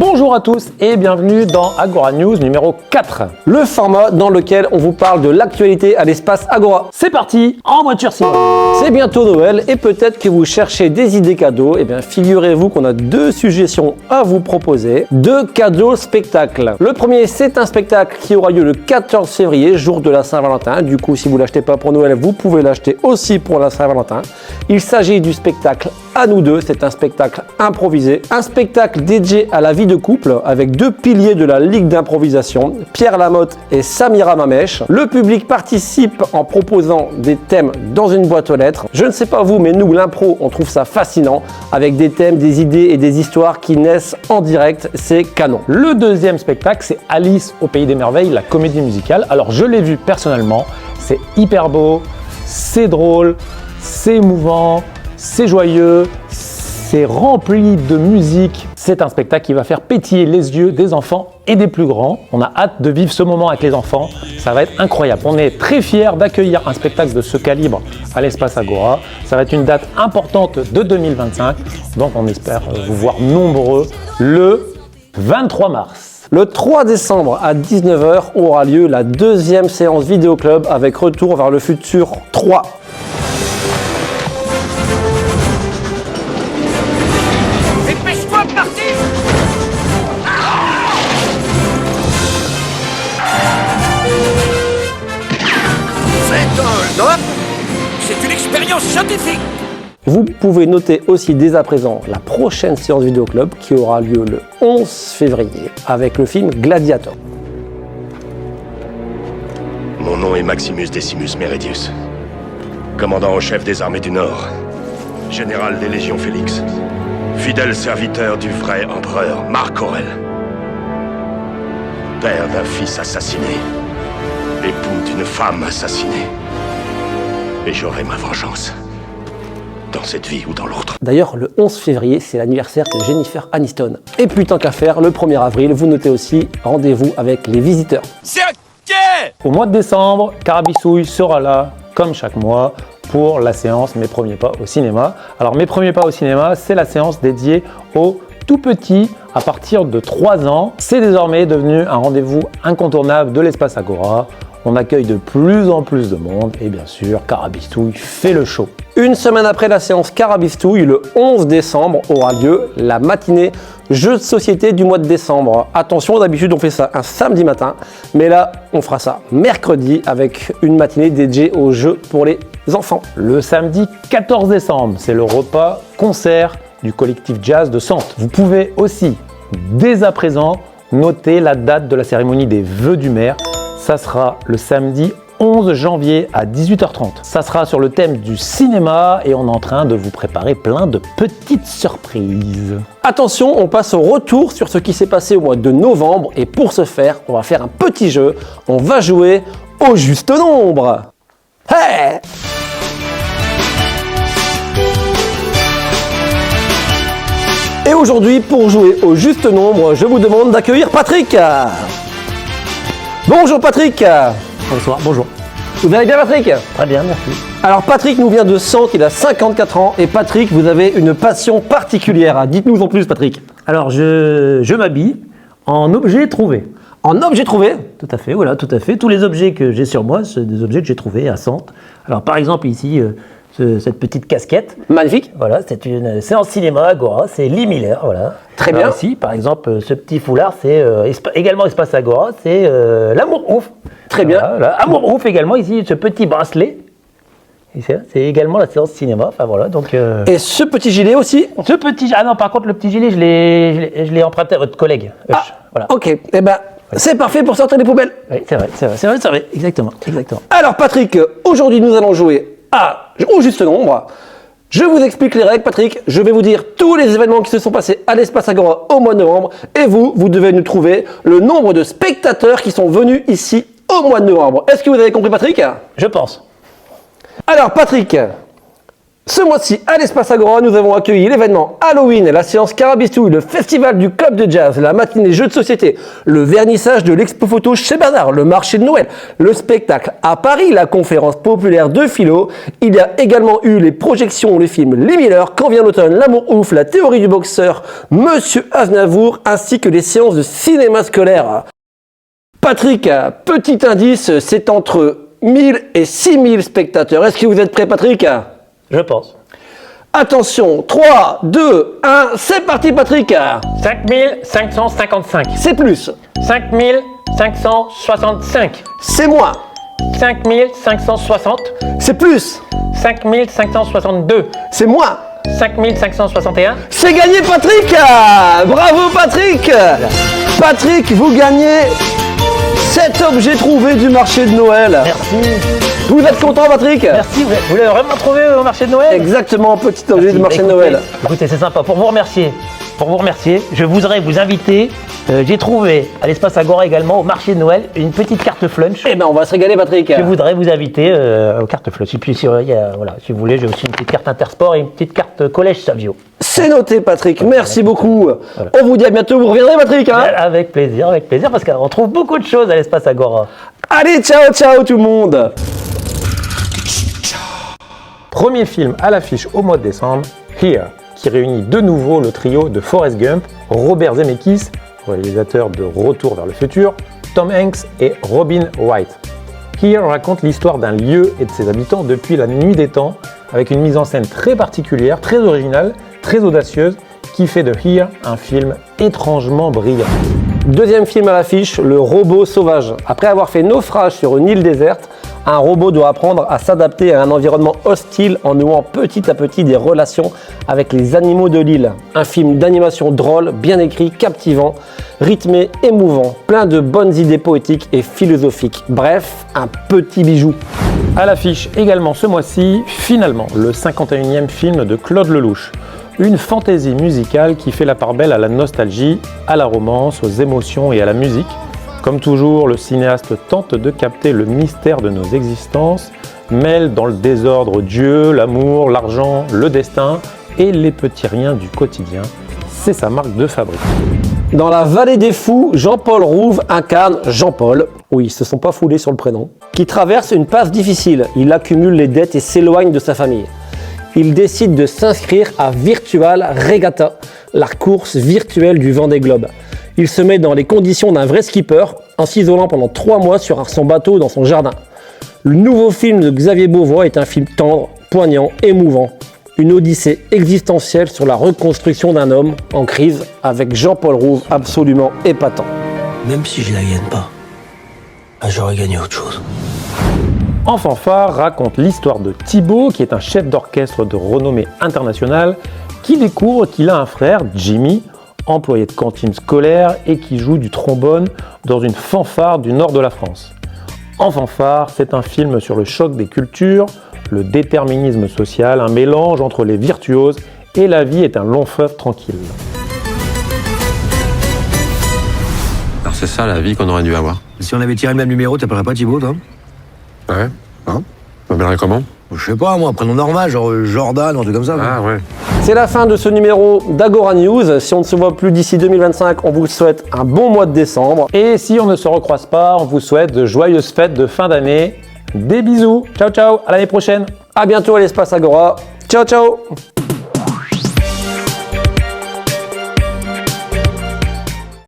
Bonjour à tous et bienvenue dans Agora News numéro 4. Le format dans lequel on vous parle de l'actualité à l'espace Agora. C'est parti, en voiture Simon. C'est bientôt Noël et peut-être que vous cherchez des idées cadeaux. Eh bien, figurez-vous qu'on a deux suggestions à vous proposer. Deux cadeaux spectacles. Le premier, c'est un spectacle qui aura lieu le 14 février, jour de la Saint-Valentin. Du coup, si vous ne l'achetez pas pour Noël, vous pouvez l'acheter aussi pour la Saint-Valentin. Il s'agit du spectacle À nous deux. C'est un spectacle improvisé. Un spectacle dédié à la vie de couple avec deux piliers de la Ligue d'improvisation, Pierre Lamotte et Samira Mamèche. Le public participe en proposant des thèmes dans une boîte aux lettres. Je ne sais pas vous, mais nous, l'impro, on trouve ça fascinant avec des thèmes, des idées et des histoires qui naissent en direct. C'est canon. Le deuxième spectacle, c'est Alice au Pays des Merveilles, la comédie musicale. Alors, je l'ai vu personnellement. C'est hyper beau, c'est drôle, c'est émouvant, c'est joyeux, c'est rempli de musique. C'est un spectacle qui va faire pétiller les yeux des enfants et des plus grands. On a hâte de vivre ce moment avec les enfants. Ça va être incroyable. On est très fiers d'accueillir un spectacle de ce calibre à l'espace Agora. Ça va être une date importante de 2025. Donc on espère vous voir nombreux le 23 mars. Le 3 décembre à 19 h aura lieu la deuxième séance Vidéo Club avec Retour vers le futur 3. Dépêche-toi de partir! C'est un hold-up. C'est une expérience scientifique. Vous pouvez noter aussi dès à présent la prochaine séance Vidéo Club qui aura lieu le 11 février avec le film Gladiator. Mon nom est Maximus Decimus Meridius, commandant en chef des armées du Nord, général des légions Félix, fidèle serviteur du vrai empereur Marc Aurèle, père d'un fils assassiné, époux d'une femme assassinée, et j'aurai ma vengeance. Dans cette vie ou dans l'autre. D'ailleurs, le 11 février, c'est l'anniversaire de Jennifer Aniston. Et puis tant qu'à faire, le 1er avril, vous notez aussi rendez-vous avec les visiteurs. C'est ok! Au mois de décembre, Carabissouille sera là, comme chaque mois, pour la séance Mes premiers pas au cinéma. Alors, Mes premiers pas au cinéma, c'est la séance dédiée aux tout petits à partir de 3 ans. C'est désormais devenu un rendez-vous incontournable de l'espace Agora. On accueille de plus en plus de monde et bien sûr, Carabistouille fait le show. Une semaine après la séance Carabistouille, le 11 décembre, aura lieu la matinée jeux de société du mois de décembre. Attention, d'habitude on fait ça un samedi matin, mais là on fera ça mercredi avec une matinée dédiée aux jeux pour les enfants. Le samedi 14 décembre, c'est le repas concert du collectif jazz de Sante. Vous pouvez aussi, dès à présent, noter la date de la cérémonie des vœux du maire. Ça sera le samedi 11 janvier à 18 h 30. Ça sera sur le thème du cinéma et on est en train de vous préparer plein de petites surprises. Attention, on passe au retour sur ce qui s'est passé au mois de novembre et pour ce faire, on va faire un petit jeu. On va jouer au juste nombre. Hey! Et aujourd'hui, pour jouer au juste nombre, je vous demande d'accueillir Patrick. Bonjour Patrick. Bonsoir, bonjour. Vous allez bien Patrick? Très bien, merci. Alors Patrick nous vient de Sante, il a 54 ans et Patrick, vous avez une passion particulière. Dites-nous en plus Patrick. Alors, je m'habille en objet trouvé. En objet trouvé? Tout à fait, voilà, tout à fait. Tous les objets que j'ai sur moi, c'est des objets que j'ai trouvés à Sante. Alors, par exemple, ici, cette petite casquette. Magnifique. Voilà, c'est une séance cinéma Agora, c'est Lee Miller, voilà. Très Alors bien. ici, par exemple, ce petit foulard, c'est également Espace Agora, c'est l'amour ouf. Très bien. Voilà, amour ouf également, ici, ce petit bracelet. Et c'est également la séance cinéma, enfin voilà, donc... Et ce petit gilet aussi? Ce petit... Ah non, par contre, le petit gilet, je l'ai emprunté à votre collègue. Voilà. Ok, eh ben c'est parfait pour sortir les poubelles. Oui, c'est vrai, exactement. Alors Patrick, aujourd'hui nous allons jouer au juste nombre. Je vous explique les règles Patrick, je vais vous dire tous les événements qui se sont passés à l'espace Agora au mois de novembre et vous devez nous trouver le nombre de spectateurs qui sont venus ici au mois de novembre. Est-ce que vous avez compris Patrick? Je pense. Alors Patrick, Ce mois-ci, à l'Espace Agora, nous avons accueilli l'événement Halloween, la séance Carabistouille, le festival du club de jazz, la matinée jeux de société, le vernissage de l'expo photo chez Bernard, le marché de Noël, le spectacle à Paris, la conférence populaire de philo. Il y a également eu les projections, les films Les Miller, Quand vient l'automne, L'amour ouf, La théorie du boxeur, Monsieur Aznavour, ainsi que les séances de cinéma scolaire. Patrick, petit indice, c'est entre 1000 et 6000 spectateurs. Est-ce que vous êtes prêt, Patrick ? Je pense. Attention, 3, 2, 1, c'est parti Patrick. 5555. C'est plus, 5565. c'est moins, 5560. c'est plus, 5562. c'est moins. 5561. C'est gagné Patrick. Bravo Patrick. Patrick, vous gagnez cet objet trouvé du marché de Noël. Merci. Vous êtes content Patrick? Merci, vous l'avez vraiment trouvé au marché de Noël? Exactement, petit objet Merci. du marché de Écoutez, Noël. Écoutez, c'est sympa. Pour vous remercier, je voudrais vous inviter. J'ai trouvé à l'Espace Agora également au marché de Noël une petite carte flunch. Eh ben on va se régaler Patrick. Je voudrais vous inviter aux cartes flunch. Et puis si vous voulez, j'ai aussi une petite carte Intersport et une petite carte Collège Savio. C'est noté Patrick, merci beaucoup. On vous dit à bientôt, vous reviendrez Patrick hein. Avec plaisir, parce qu'on trouve beaucoup de choses à l'Espace Agora. Allez, ciao ciao tout le monde. Premier film à l'affiche au mois de décembre, Here, qui réunit de nouveau le trio de Forrest Gump, Robert Zemeckis, réalisateur de Retour vers le futur, Tom Hanks et Robin Wright. Here raconte l'histoire d'un lieu et de ses habitants depuis la nuit des temps, avec une mise en scène très particulière, très originale, très audacieuse, qui fait de Here un film étrangement brillant. Deuxième film à l'affiche, Le robot sauvage. Après avoir fait naufrage sur une île déserte, un robot doit apprendre à s'adapter à un environnement hostile en nouant petit à petit des relations avec les animaux de l'île. Un film d'animation drôle, bien écrit, captivant, rythmé, émouvant, plein de bonnes idées poétiques et philosophiques. Bref, un petit bijou. À l'affiche également ce mois-ci, finalement, le 51e film de Claude Lelouch. Une fantaisie musicale qui fait la part belle à la nostalgie, à la romance, aux émotions et à la musique. Comme toujours, le cinéaste tente de capter le mystère de nos existences, mêle dans le désordre Dieu, l'amour, l'argent, le destin et les petits riens du quotidien. C'est sa marque de fabrique. Dans La Vallée des Fous, Jean-Paul Rouve incarne Jean-Paul, oui, ils se sont pas foulés sur le prénom, qui traverse une passe difficile. Il accumule les dettes et s'éloigne de sa famille. Il décide de s'inscrire à Virtual Regatta, la course virtuelle du Vendée Globe. Il se met dans les conditions d'un vrai skipper en s'isolant pendant 3 mois sur son bateau dans son jardin. Le nouveau film de Xavier Beauvois est un film tendre, poignant, émouvant. Une odyssée existentielle sur la reconstruction d'un homme en crise avec Jean-Paul Rouve absolument épatant. Même si je la gagne pas, j'aurais gagné autre chose. En fanfare raconte l'histoire de Thibaut, qui est un chef d'orchestre de renommée internationale, qui découvre qu'il a un frère, Jimmy, employé de cantine scolaire et qui joue du trombone dans une fanfare du nord de la France. En fanfare, c'est un film sur le choc des cultures, le déterminisme social, un mélange entre les virtuoses et la vie est un long fleuve tranquille. Alors c'est ça la vie qu'on aurait dû avoir. Si on avait tiré le même numéro, t'appellerais pas Thibaut, toi? Ouais. Hein? Tu m'appellerais comment? Je sais pas, moi, un prénom normal, genre Jordan, un truc comme ça. Ah ouais. C'est la fin de ce numéro d'Agora News. Si on ne se voit plus d'ici 2025, on vous souhaite un bon mois de décembre. Et si on ne se recroise pas, on vous souhaite de joyeuses fêtes de fin d'année. Des bisous, ciao ciao, à l'année prochaine. À bientôt à l'Espace Agora. Ciao ciao.